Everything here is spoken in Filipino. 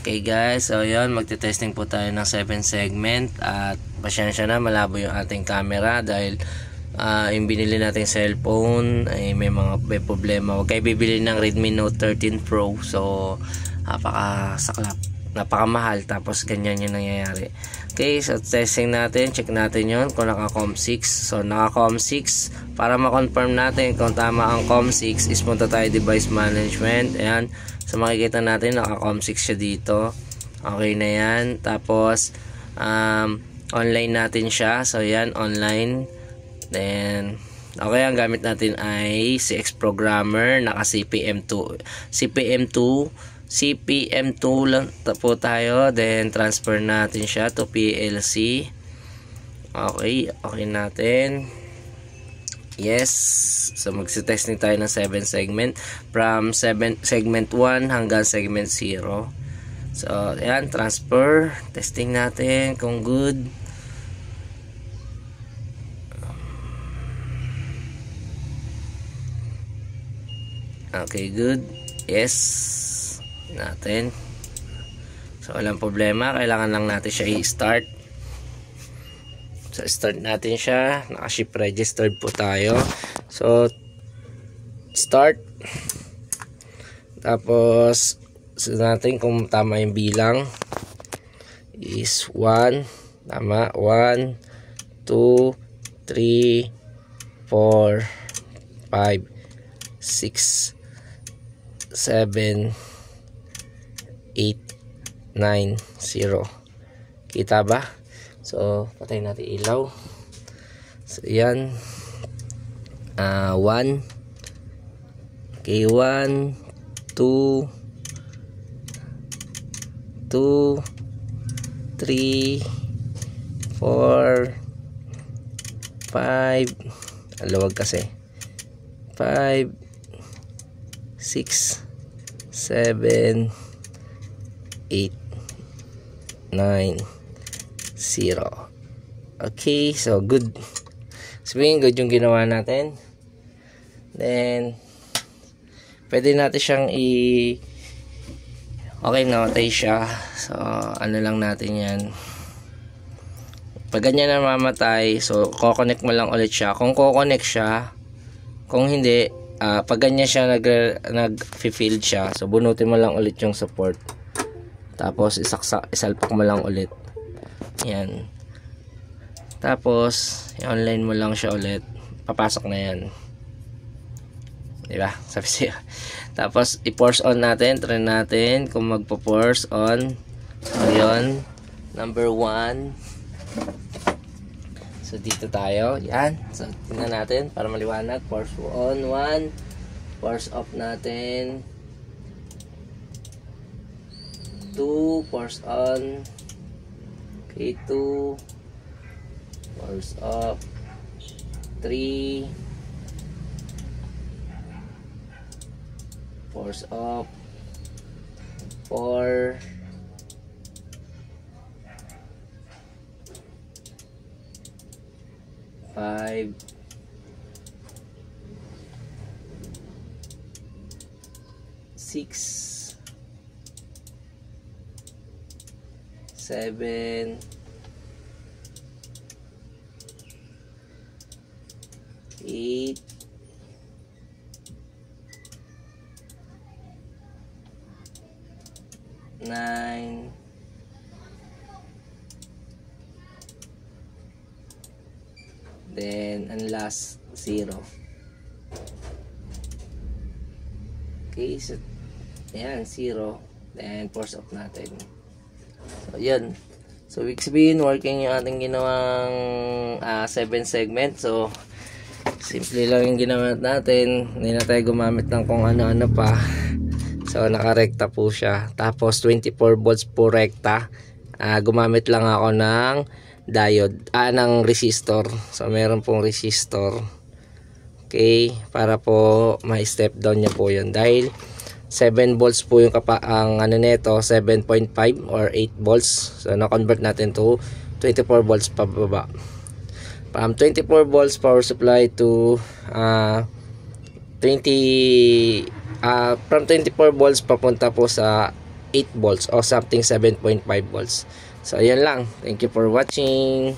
Okay guys, so yun, magte-testing po tayo ng 7 segment at pasyensya na, malabo yung ating camera dahil yung binili nating cellphone ay may problema. Huwag kayo bibili ng Redmi Note 13 Pro, so napakasaklap, napakamahal, tapos ganyan yung nangyayari. Okay, so testing natin, check natin yun kung naka-COM6. So naka-COM6, para ma-confirm natin kung tama ang COM6 is punta tayo device management. Ayan, so makikita natin naka-COM6 siya dito. Okay na yan. Tapos online natin siya, so yan, online. Then okay, ang gamit natin ay CX Programmer, naka CPM2 lang po tayo. Then transfer natin siya to PLC. Okay natin. Yes, so magsi-testing tayo ng 7 segment from segment 1 hanggang segment 0. So ayan, transfer, testing natin kung good. Okay, good. Yes natin. So walang problema, kailangan lang natin siya i-start. So start natin siya, naka-ship registered po tayo. So start. Tapos so natin kung tama yung bilang is 1, tama, 1 2 3 4 5 6 7 8 9 0. Kita ba? So patay natin ilaw. So yan, 1. Okay, 1 2 2 3 4 5, alawag kasi, 5 6 7 8 9 0. Okay, so good. Sabihin good yung ginawa natin. Then pwede natin siyang okay, namatay siya. So ano lang natin yan, pag ganyan na mamatay, so ko-connect mo lang ulit siya kung ko-connect siya. Kung hindi, pag ganyan siya nag-field siya, so bunutin mo lang ulit yung support, tapos isalpak mo lang ulit yan, tapos i-online mo lang siya ulit, papasok na yan, diba? Sabi siya. Tapos i-force on natin, try natin kung magpo-force on. So yun, number 1. So dito tayo, yan. So tingnan natin para maliwanag. Force on 1, force off natin 2, force on. Okay, 2, force off 3, force off 4, 5, 6, 7, 8, 9, 10, and last 0. Okay, so ayan, 0. Then force off natin. So yan. So ibig sabihin, working yung ating ginawang 7 segment. So simple lang yung ginamit natin, hindi na tayo gumamit ng kung ano-ano pa. So nakarekta po siya. Tapos 24 volts po rekta. Gumamit lang ako ng diode, ng resistor. So meron pong resistor. Okay, para po ma-step down niya po yun. Dahil 7 volts po yung ang ano nito, 7.5 or 8 volts. So na-convert natin to 24 volts pababa. From 24 volts power supply to 20 from 24 volts papunta po sa 8 volts o something 7.5 volts. So, ayan lang. Thank you for watching.